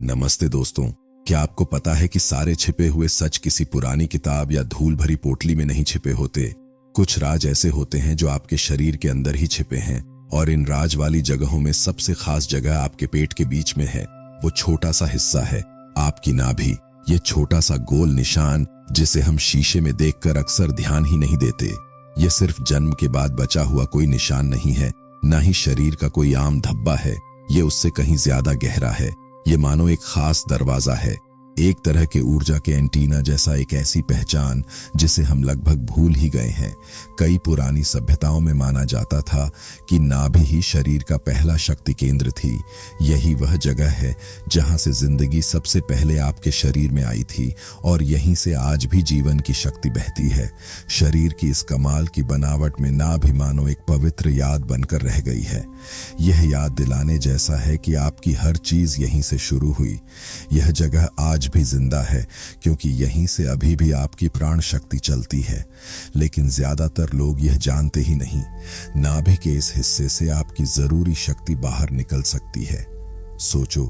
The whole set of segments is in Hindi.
नमस्ते दोस्तों। क्या आपको पता है कि सारे छिपे हुए सच किसी पुरानी किताब या धूल भरी पोटली में नहीं छिपे होते। कुछ राज ऐसे होते हैं जो आपके शरीर के अंदर ही छिपे हैं, और इन राज वाली जगहों में सबसे खास जगह आपके पेट के बीच में है। वो छोटा सा हिस्सा है आपकी नाभि। ये छोटा सा गोल निशान जिसे हम शीशे में देखकर अक्सर ध्यान ही नहीं देते। ये सिर्फ जन्म के बाद बचा हुआ कोई निशान नहीं है, ना ही शरीर का कोई आम धब्बा है। ये उससे कहीं ज्यादा गहरा है। ये मानो एक खास दरवाजा है, एक तरह के ऊर्जा के एंटीना जैसा, एक ऐसी पहचान जिसे हम लगभग भूल ही गए हैं। कई पुरानी सभ्यताओं में माना जाता था कि नाभि ही शरीर का पहला शक्ति केंद्र थी। यही वह जगह है जहां से जिंदगी सबसे पहले आपके शरीर में आई थी, और यहीं से आज भी जीवन की शक्ति बहती है। शरीर की इस कमाल की बनावट में नाभि मानो एक पवित्र याद बनकर रह गई है। यह याद दिलाने जैसा है कि आपकी हर चीज यहीं से शुरू हुई। यह जगह आज भी जिंदा है, क्योंकि यहीं से अभी भी आपकी प्राण शक्ति चलती है। लेकिन ज्यादातर लोग यह जानते ही नहीं, नाभि के इस हिस्से से आपकी जरूरी शक्ति बाहर निकल सकती है। सोचो,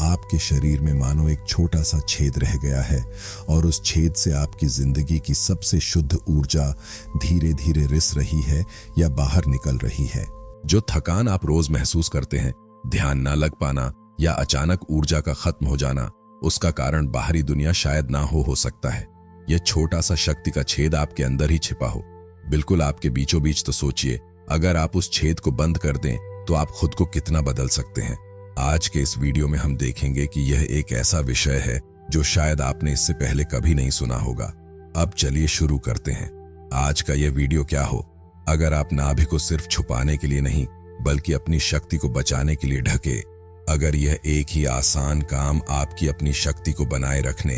आपके शरीर में मानो एक छोटा सा छेद रह गया है, और उस छेद से आपकी जिंदगी की सबसे शुद्ध ऊर्जा धीरे धीरे रिस रही है या बाहर निकल रही है। जो थकान आप रोज महसूस करते हैं, ध्यान ना लग पाना या अचानक ऊर्जा का खत्म हो जाना, उसका कारण बाहरी दुनिया शायद ना हो सकता है। यह छोटा सा शक्ति का छेद आपके अंदर ही छिपा हो, बिल्कुल आपके बीचों बीच। तो सोचिए, अगर आप उस छेद को बंद कर दें तो आप खुद को कितना बदल सकते हैं। आज के इस वीडियो में हम देखेंगे कि यह एक ऐसा विषय है जो शायद आपने इससे पहले कभी नहीं सुना होगा। अब चलिए शुरू करते हैं। आज का यह वीडियो क्या हो, अगर आप नाभि को सिर्फ छुपाने के लिए नहीं बल्कि अपनी शक्ति को बचाने के लिए ढके, अगर यह एक ही आसान काम आपकी अपनी शक्ति को बनाए रखने,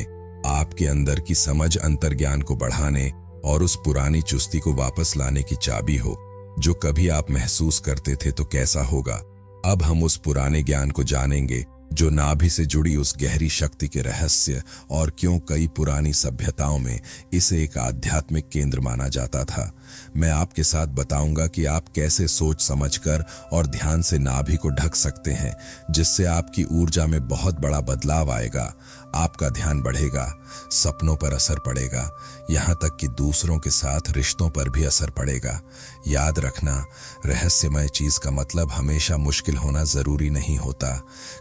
आपके अंदर की समझ, अंतर्ज्ञान को बढ़ाने और उस पुरानी चुस्ती को वापस लाने की चाबी हो जो कभी आप महसूस करते थे, तो कैसा होगा। अब हम उस पुराने ज्ञान को जानेंगे जो नाभि से जुड़ी उस गहरी शक्ति के रहस्य, और क्यों कई पुरानी सभ्यताओं में इसे एक आध्यात्मिक केंद्र माना जाता था। मैं आपके साथ बताऊंगा कि आप कैसे सोच समझकर और ध्यान से नाभि को ढक सकते हैं, जिससे आपकी ऊर्जा में बहुत बड़ा बदलाव आएगा। आपका ध्यान बढ़ेगा, सपनों पर असर पड़ेगा, यहाँ तक कि दूसरों के साथ रिश्तों पर भी असर पड़ेगा। याद रखना, रहस्यमय चीज का मतलब हमेशा मुश्किल होना जरूरी नहीं होता।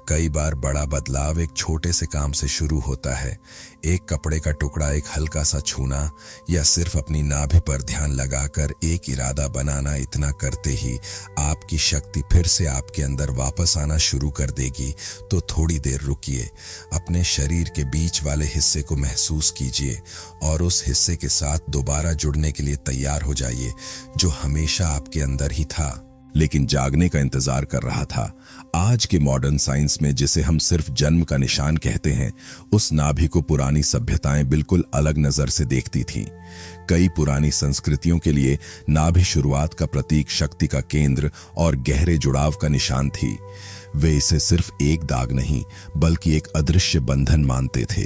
कई बार बड़ा बदलाव एक छोटे से काम से शुरू होता है। एक कपड़े का टुकड़ा, एक हल्का सा छूना, या सिर्फ अपनी नाभि पर ध्यान लगाकर एक इरादा बनाना, इतना करते ही आपकी शक्ति फिर से आपके अंदर वापस आना शुरू कर देगी। तो थोड़ी देर रुकिए, अपने शरीर के बीच वाले हिस्से को महसूस कीजिए और उस हिस्से के साथ दोबारा जुड़ने के लिए तैयार हो जाइए, जो हमेशा आपके अंदर ही था लेकिन जागने का इंतजार कर रहा था। आज के मॉडर्न साइंस में जिसे हम सिर्फ जन्म का निशान कहते हैं, उस नाभि को पुरानी सभ्यताएं बिल्कुल अलग नजर से देखती थीं। कई पुरानी संस्कृतियों के लिए नाभि शुरुआत का प्रतीक, शक्ति का केंद्र और गहरे जुड़ाव का निशान थी। वे इसे सिर्फ एक दाग नहीं बल्कि एक अदृश्य बंधन मानते थे,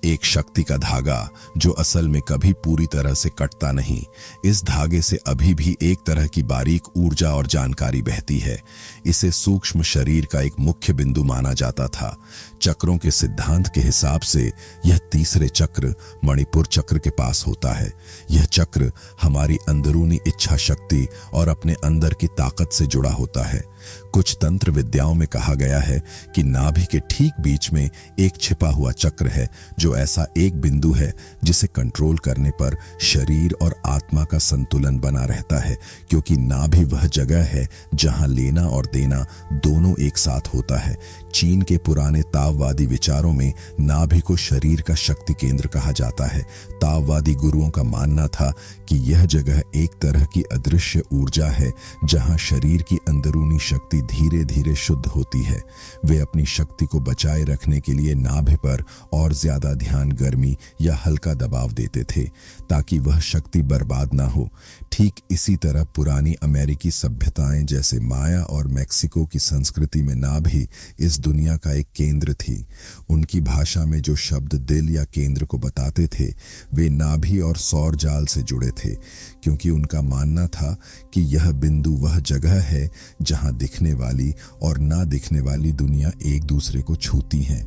एक शक्ति का धागा जो असल में कभी पूरी तरह से कटता नहीं। इस धागे से अभी भी एक तरह की बारीक ऊर्जा और जानकारी बहती है। इसे सूक्ष्म शरीर का एक मुख्य बिंदु माना जाता था। चक्रों के सिद्धांत के हिसाब से यह तीसरे चक्र, मणिपुर चक्र के पास होता है। यह चक्र हमारी अंदरूनी इच्छा शक्ति और अपने अंदर की ताकत से जुड़ा होता है। कुछ तंत्र विद्याओं में कहा गया है कि नाभि के ठीक बीच में एक छिपा हुआ चक्र है, जो ऐसा एक बिंदु है जिसे कंट्रोल करने पर शरीर और आत्मा का संतुलन बना रहता है, क्योंकि नाभि वह जगह है जहां लेना और देना दोनों एक साथ होता है। चीन के पुराने ताववादी विचारों में नाभि को शरीर का शक्ति केंद्र कहा जाता है। ताववादी गुरुओं का मानना था कि यह जगह एक तरह की अदृश्य ऊर्जा है जहां शरीर की अंदरूनी शक्ति धीरे धीरे शुद्ध होती है। वे अपनी शक्ति को बचाए रखने के लिए नाभि पर और ज्यादा ध्यान, गर्मी या हल्का दबाव देते थे, ताकि वह शक्ति बर्बाद ना हो। ठीक इसी तरह पुरानी अमेरिकी सभ्यताएं जैसे माया और मेक्सिको की संस्कृति में नाभि इस दुनिया का एक केंद्र थी। उनकी भाषा में जो शब्द दिल या केंद्र को बताते थे, वे नाभि और सौर जाल से जुड़े थे, क्योंकि उनका मानना था कि यह बिंदु वह जगह है जहां दिखने वाली और ना दिखने वाली दुनिया एक दूसरे को छूती हैं।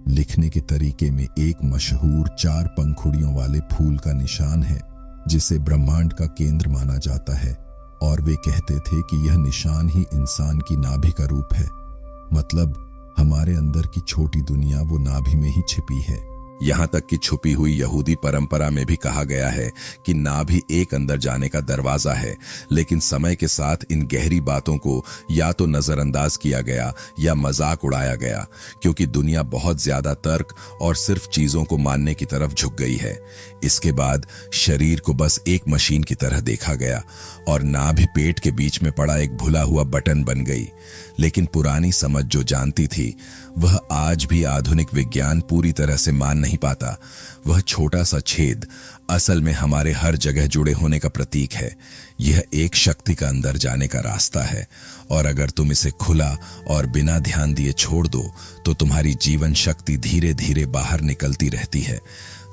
लिखने के तरीके में एक मशहूर 4 पंखुड़ियों वाले फूल का निशान है जिसे ब्रह्मांड का केंद्र माना जाता है, और वे कहते थे कि यह निशान ही इंसान की नाभि का रूप है। मतलब हमारे अंदर की छोटी दुनिया वो नाभि में ही छिपी है। यहाँ तक कि छुपी हुई यहूदी परंपरा में भी कहा गया है कि नाभि एक अंदर जाने का दरवाजा है, लेकिन समय के साथ इन गहरी बातों को या तो नजरअंदाज किया गया या मजाक उड़ाया गया, क्योंकि दुनिया बहुत ज्यादा तर्क और सिर्फ चीजों को मानने की तरफ झुक गई है। इसके बाद शरीर को बस एक मशीन की तरह देखा गया और नाभि पेट के बीच में पड़ा एक भुला हुआ बटन बन गई। लेकिन पुरानी समझ जो जानती थी वह आज भी आधुनिक विज्ञान पूरी तरह से मान नहीं पाता। वह छोटा सा छेद असल में हमारे हर जगह जुड़े होने का प्रतीक है। यह एक शक्ति का अंदर जाने का रास्ता है, और अगर तुम इसे खुला और बिना ध्यान दिए छोड़ दो तो तुम्हारी जीवन शक्ति धीरे धीरे बाहर निकलती रहती है।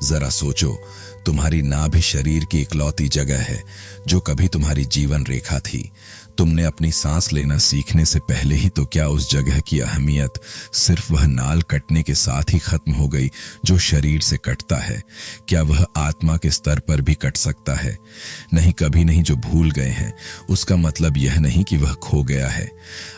जरा सोचो, तुम्हारी नाभि शरीर की इकलौती जगह है जो कभी तुम्हारी जीवन रेखा थी। तुमने अपनी सांस लेना सीखने से पहले ही तो क्या उस जगह की अहमियत सिर्फ वह नाल कटने के साथ ही खत्म हो गई जो शरीर से कटता है? क्या वह आत्मा के स्तर पर भी कट सकता है? नहीं, कभी नहीं। जो भूल गए हैं उसका मतलब यह नहीं कि वह खो गया है।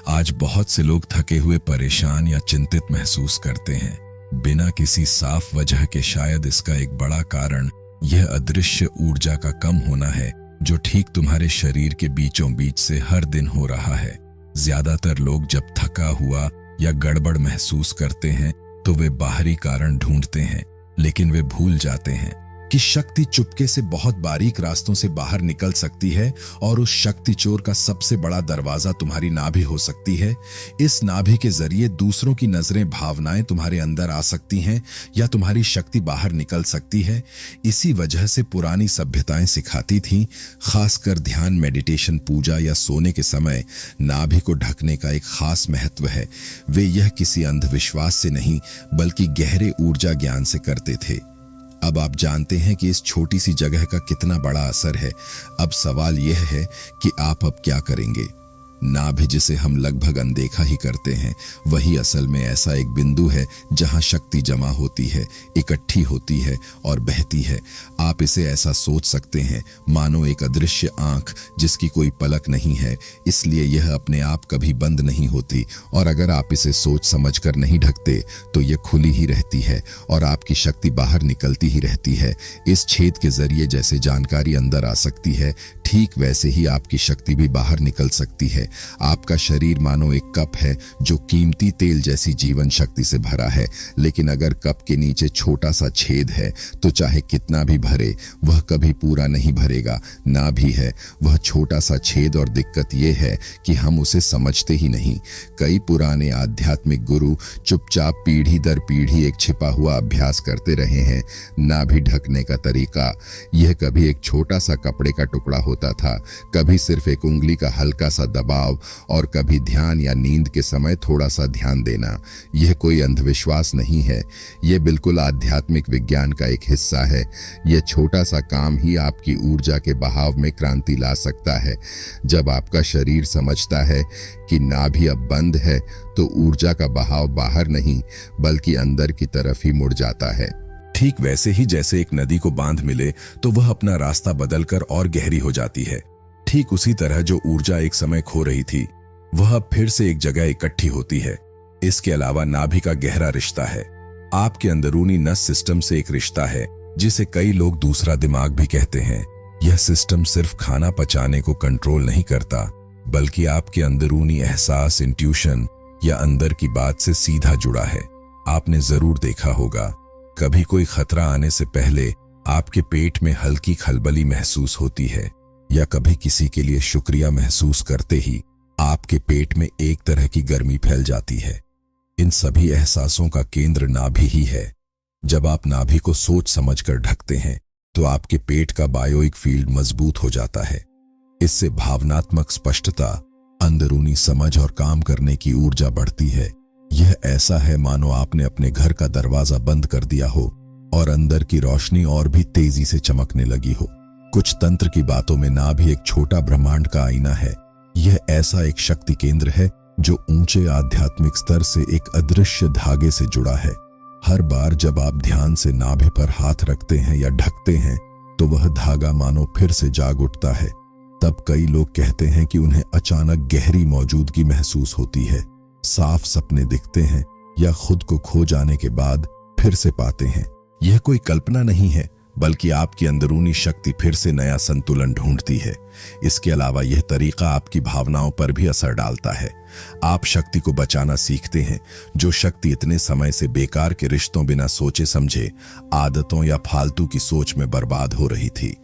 आज बहुत से लोग थके हुए, परेशान या चिंतित महसूस करते हैं बिना किसी साफ वजह के। शायद इसका एक बड़ा कारण यह अदृश्य ऊर्जा का कम होना है जो ठीक तुम्हारे शरीर के बीचों बीच से हर दिन हो रहा है। ज्यादातर लोग जब थका हुआ या गड़बड़ महसूस करते हैं तो वे बाहरी कारण ढूंढते हैं, लेकिन वे भूल जाते हैं कि शक्ति चुपके से बहुत बारीक रास्तों से बाहर निकल सकती है, और उस शक्ति चोर का सबसे बड़ा दरवाजा तुम्हारी नाभि हो सकती है। इस नाभि के जरिए दूसरों की नजरें, भावनाएं तुम्हारे अंदर आ सकती हैं या तुम्हारी शक्ति बाहर निकल सकती है। इसी वजह से पुरानी सभ्यताएं सिखाती थीं, खासकर ध्यान, मेडिटेशन, पूजा या सोने के समय नाभि को ढकने का एक खास महत्व है। वे यह किसी अंधविश्वास से नहीं बल्कि गहरे ऊर्जा ज्ञान से करते थे। अब आप जानते हैं कि इस छोटी सी जगह का कितना बड़ा असर है। अब सवाल यह है कि आप अब क्या करेंगे। नाभि, जिसे हम लगभग अनदेखा ही करते हैं, वही असल में ऐसा एक बिंदु है जहां शक्ति जमा होती है, इकट्ठी होती है और बहती है। आप इसे ऐसा सोच सकते हैं मानो एक अदृश्य आंख जिसकी कोई पलक नहीं है, इसलिए यह अपने आप कभी बंद नहीं होती, और अगर आप इसे सोच समझकर नहीं ढकते तो यह खुली ही रहती है और आपकी शक्ति बाहर निकलती ही रहती है। इस छेद के जरिए जैसे जानकारी अंदर आ सकती है, ठीक वैसे ही आपकी शक्ति भी बाहर निकल सकती है। आपका शरीर मानो एक कप है जो कीमती तेल जैसी जीवन शक्ति से भरा है, लेकिन अगर कप के नीचे छोटा सा छेद है तो चाहे कितना भी भरे वह कभी पूरा नहीं भरेगा। ना भी है वह छोटा सा छेद, और दिक्कत यह है कि हम उसे समझते ही नहीं। कई पुराने आध्यात्मिक गुरु चुपचाप पीढ़ी दर पीढ़ी एक छिपा हुआ अभ्यास करते रहे हैं। नाभि ढकने का तरीका, यह कभी एक छोटा सा कपड़े का टुकड़ा होता था, कभी सिर्फ एक उंगली का हल्का सा दबाव, और कभी ध्यान या नींद के समय थोड़ा सा ध्यान देना। यह कोई अंधविश्वास नहीं है, यह बिल्कुल आध्यात्मिक विज्ञान का एक हिस्सा है। यह छोटा सा काम ही आपकी ऊर्जा के बहाव में क्रांति ला सकता है। जब आपका शरीर समझता है कि नाभि अब बंद है तो ऊर्जा का बहाव बाहर नहीं बल्कि अंदर की तरफ ही मुड़ जाता है। ठीक वैसे ही जैसे एक नदी को बांध मिले तो वह अपना रास्ता बदलकर और गहरी हो जाती है, ठीक उसी तरह जो ऊर्जा एक समय खो रही थी वह अब फिर से एक जगह इकट्ठी होती है। इसके अलावा नाभि का गहरा रिश्ता है आपके अंदरूनी नस सिस्टम से, एक रिश्ता है जिसे कई लोग दूसरा दिमाग भी कहते हैं। यह सिस्टम सिर्फ खाना पचाने को कंट्रोल नहीं करता बल्कि आपके अंदरूनी एहसास, इंट्यूशन या अंदर की बात से सीधा जुड़ा है। आपने जरूर देखा होगा, कभी कोई खतरा आने से पहले आपके पेट में हल्की खलबली महसूस होती है, या कभी किसी के लिए शुक्रिया महसूस करते ही आपके पेट में एक तरह की गर्मी फैल जाती है। इन सभी एहसासों का केंद्र नाभि ही है। जब आप नाभि को सोच समझकर ढकते हैं तो आपके पेट का बायोइक फील्ड मजबूत हो जाता है। इससे भावनात्मक स्पष्टता, अंदरूनी समझ और काम करने की ऊर्जा बढ़ती है। यह ऐसा है मानो आपने अपने घर का दरवाजा बंद कर दिया हो और अंदर की रोशनी और भी तेजी से चमकने लगी हो। कुछ तंत्र की बातों में नाभि एक छोटा ब्रह्मांड का आईना है। यह ऐसा एक शक्ति केंद्र है जो ऊंचे आध्यात्मिक स्तर से एक अदृश्य धागे से जुड़ा है। हर बार जब आप ध्यान से नाभि पर हाथ रखते हैं या ढकते हैं तो वह धागा मानो फिर से जाग उठता है। तब कई लोग कहते हैं कि उन्हें अचानक गहरी मौजूदगी महसूस होती है, साफ सपने दिखते हैं या खुद को खो जाने के बाद फिर से पाते हैं। यह कोई कल्पना नहीं है, बल्कि आपकी अंदरूनी शक्ति फिर से नया संतुलन ढूंढती है। इसके अलावा यह तरीका आपकी भावनाओं पर भी असर डालता है। आप शक्ति को बचाना सीखते हैं। जो शक्ति इतने समय से बेकार के रिश्तों, बिना सोचे समझे आदतों या फालतू की सोच में बर्बाद हो रही थी,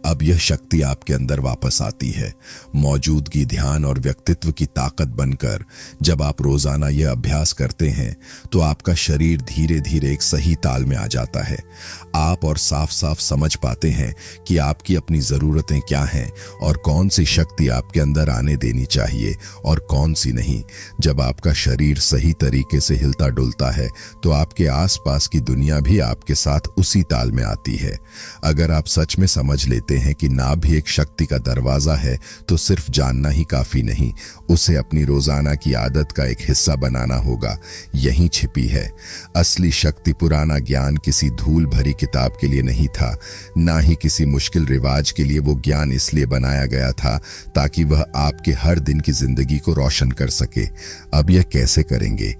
अब यह शक्ति आपके अंदर वापस आती है। मौजूदगी, ध्यान और व्यक्तित्व की ताकत बनकर जब आप रोजाना यह अभ्यास करते हैं तो आपका शरीर धीरे धीरे एक सही ताल में आ जाता है। आप और साफ साफ समझ पाते हैं कि आपकी अपनी जरूरतें क्या हैं और कौन सी शक्ति आपके अंदर आने देनी चाहिए और कौन सी नहीं। जब आपका शरीर सही तरीके से हिलता डुलता है तो आपके आसपास की दुनिया भी आपके साथ उसी ताल में आती है। अगर आप सच में समझ लेते हैं कि नाभ भी एक शक्ति का दरवाजा है तो सिर्फ जानना ही काफी नहीं, उसे अपनी रोजाना की आदत का एक हिस्सा बनाना होगा। यहीं छिपी है असली शक्ति। पुराना ज्ञान किसी धूल भरी किताब के लिए नहीं था, ना ही किसी मुश्किल रिवाज के लिए। वो ज्ञान इसलिए बनाया गया था ताकि वह आपके हर दिन की जिंदगी को रोशन कर सके। अब यह कैसे करेंगे?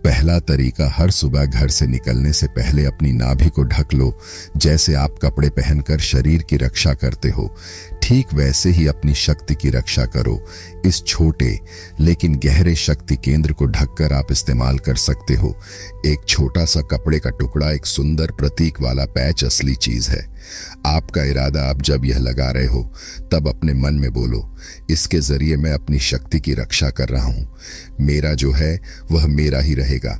पहला तरीका, हर सुबह घर से निकलने से पहले अपनी नाभि को ढक लो। जैसे आप कपड़े पहनकर शरीर की रक्षा करते हो, ठीक वैसे ही अपनी शक्ति की रक्षा करो। इस छोटे लेकिन गहरे शक्ति केंद्र को ढककर आप इस्तेमाल कर सकते हो। एक छोटा सा कपड़े का टुकड़ा, एक सुंदर प्रतीक वाला पैच असली चीज है। आपका इरादा आप जब यह लगा रहे हो तब अपने मन में बोलो, इसके जरिए मैं अपनी शक्ति की रक्षा कर रहा हूं। मेरा जो है वह मेरा ही रहेगा।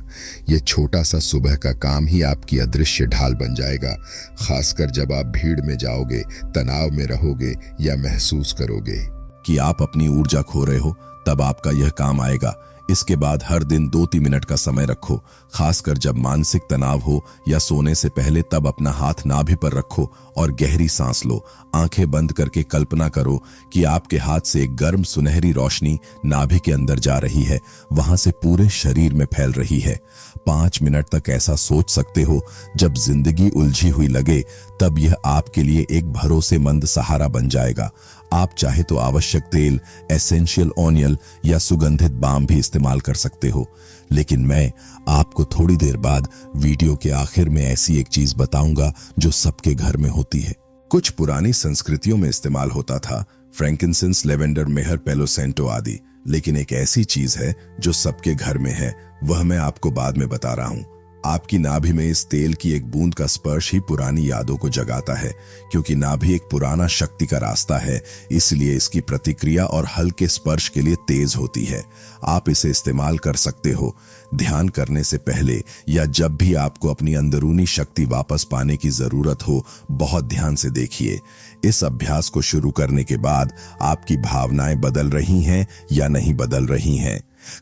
यह छोटा सा सुबह का काम ही आपकी अदृश्य ढाल बन जाएगा, खासकर जब आप भीड़ में जाओगे, तनाव में रहोगे या महसूस करोगे कि आप अपनी ऊर्जा खो रहे हो। तब आपका यह काम आएगा। इसके बाद हर दिन 2-3 मिनट का समय रखो, खासकर जब मानसिक तनाव हो या सोने से पहले। तब अपना हाथ नाभि पर रखो और गहरी सांस लो। आंखें बंद करके कल्पना करो कि आपके हाथ से एक गर्म सुनहरी रोशनी नाभि के अंदर जा रही है, वहां से पूरे शरीर में फैल रही है। 5 मिनट तक ऐसा सोच सकते हो। जब जिंदगी उलझी हुई लगे तब यह आपके लिए एक भरोसेमंद सहारा बन जाएगा। आप चाहे तो आवश्यक तेल, एसेंशियल ऑयल या सुगंधित बाम भी इस्तेमाल कर सकते हो। लेकिन मैं आपको थोड़ी देर बाद वीडियो के आखिर में ऐसी एक चीज बताऊंगा जो सबके घर में होती है। कुछ पुरानी संस्कृतियों में इस्तेमाल होता था, फ्रैंकिंसेंस, लेवेंडर, मेहर, पेलो सेंटो आदि। लेकिन एक ऐसी चीज है जो सबके घर में है, वह मैं आपको बाद में बता रहा हूं। आपकी नाभि में इस तेल की एक बूंद का स्पर्श ही पुरानी यादों को जगाता है। क्योंकि नाभि एक पुराना शक्ति का रास्ता है, इसलिए इसकी प्रतिक्रिया और हल्के स्पर्श के लिए तेज होती है। आप इसे इस्तेमाल कर सकते हो ध्यान करने से पहले या जब भी आपको अपनी अंदरूनी शक्ति वापस पाने की जरूरत हो। बहुत ध्यान से देखिए। इस अभ्यास को शुरू करने के बाद आपकी भावनाएं बदल रही हैं या नहीं बदल रही हैं।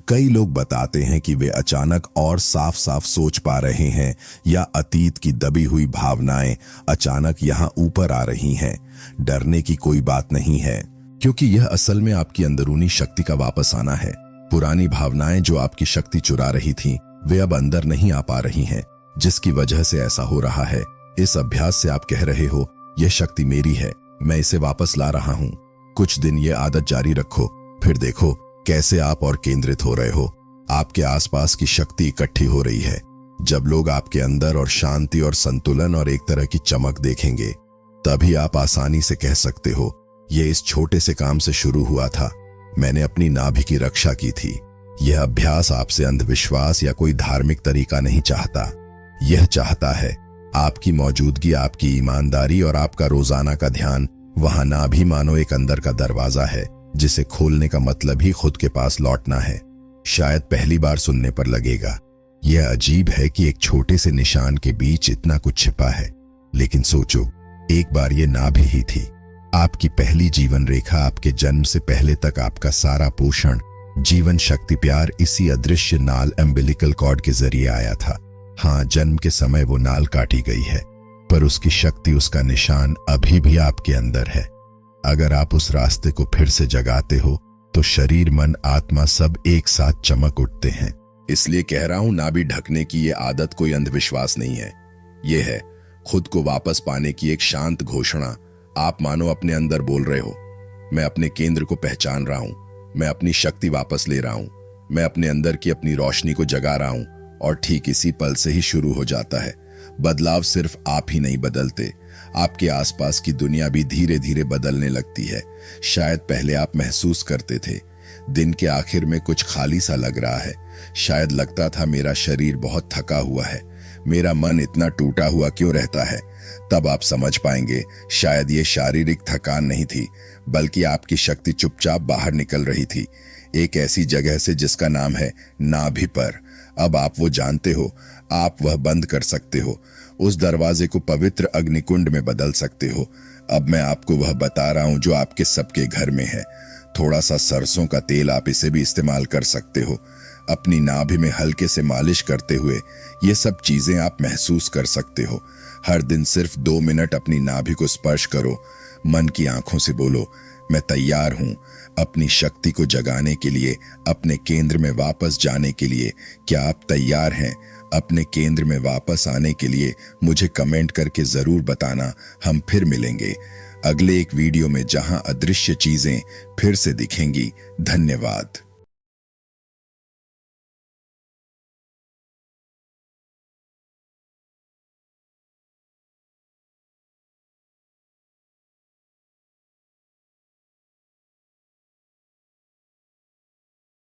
कई लोग बताते हैं कि वे अचानक और साफ साफ सोच पा रहे हैं या अतीत की दबी हुई भावनाएं अचानक यहां ऊपर आ रही हैं। डरने की कोई बात नहीं है, क्योंकि यह असल में आपकी अंदरूनी शक्ति का वापस आना है। पुरानी भावनाएं जो आपकी शक्ति चुरा रही थीं, वे अब अंदर नहीं आ पा रही हैं, जिसकी वजह से ऐसा हो रहा है। इस अभ्यास से आप कह रहे हो, यह शक्ति मेरी है, मैं इसे वापस ला रहा हूं। कुछ दिन ये आदत जारी रखो, फिर देखो कैसे आप और केंद्रित हो रहे हो। आपके आसपास की शक्ति इकट्ठी हो रही है। जब लोग आपके अंदर और शांति और संतुलन और एक तरह की चमक देखेंगे, तभी आप आसानी से कह सकते हो, यह इस छोटे से काम से शुरू हुआ था। मैंने अपनी नाभि की रक्षा की थी। यह अभ्यास आपसे अंधविश्वास या कोई धार्मिक तरीका नहीं चाहता। यह चाहता है आपकी मौजूदगी, आपकी ईमानदारी और आपका रोजाना का ध्यान। वहां नाभि मानो एक अंदर का दरवाजा है, जिसे खोलने का मतलब ही खुद के पास लौटना है। शायद पहली बार सुनने पर लगेगा यह अजीब है कि एक छोटे से निशान के बीच इतना कुछ छिपा है, लेकिन सोचो, एक बार ये नाभि ही थी। आपकी पहली जीवन रेखा, आपके जन्म से पहले तक आपका सारा पोषण, जीवन शक्ति, प्यार इसी अदृश्य नाल, एम्बिलिकल कॉर्ड के जरिए आया था। हाँ, जन्म के समय वो नाल काटी गई है, पर उसकी शक्ति, उसका निशान अभी भी आपके अंदर है। अगर आप उस रास्ते को फिर से जगाते हो तो शरीर, मन, आत्मा सब एक साथ चमक उठते हैं। इसलिए कह रहा हूं, नाभि ढकने की ये आदत कोई अंधविश्वास नहीं है। ये है खुद को वापस पाने की एक शांत घोषणा। आप मानो अपने अंदर बोल रहे हो, मैं अपने केंद्र को पहचान रहा हूं, मैं अपनी शक्ति वापस ले रहा हूं, मैं अपने अंदर की अपनी रोशनी को जगा रहा हूं। और ठीक इसी पल से ही शुरू हो जाता है बदलाव। सिर्फ आप ही नहीं बदलते, आपके आसपास की दुनिया भी धीरे धीरे बदलने लगती है। शायद पहले आप महसूस करते थे दिन के आखिर में कुछ खाली सा लग रहा है। शायद लगता था मेरा शरीर बहुत थका हुआ है, मेरा मन इतना टूटा हुआ क्यों रहता है। तब आप समझ पाएंगे शायद ये शारीरिक थकान नहीं थी, बल्कि आपकी शक्ति चुपचाप बाहर निकल रही थी, एक ऐसी जगह से जिसका नाम है नाभि पर। अब आप वो जानते हो, आप वह बंद कर सकते हो, उस दरवाजे को पवित्र अग्निकुंड में बदल सकते हो। अब मैं आपको वह बता रहा हूं जो आपके सबके घर में है। थोड़ा सा सरसों का तेल, आप इसे भी इस्तेमाल कर सकते हो। अपनी नाभि में हल्के से मालिश करते हुए ये सब चीजें आप महसूस कर सकते हो। हर दिन सिर्फ 2 मिनट अपनी नाभि को स्पर्श करो। मन की आंखों से बोलो, मैं तैयार हूं अपनी शक्ति को जगाने के लिए, अपने केंद्र में वापस जाने के लिए। क्या आप तैयार हैं अपने केंद्र में वापस आने के लिए? मुझे कमेंट करके जरूर बताना। हम फिर मिलेंगे अगले एक वीडियो में, जहां अदृश्य चीजें फिर से दिखेंगी। धन्यवाद।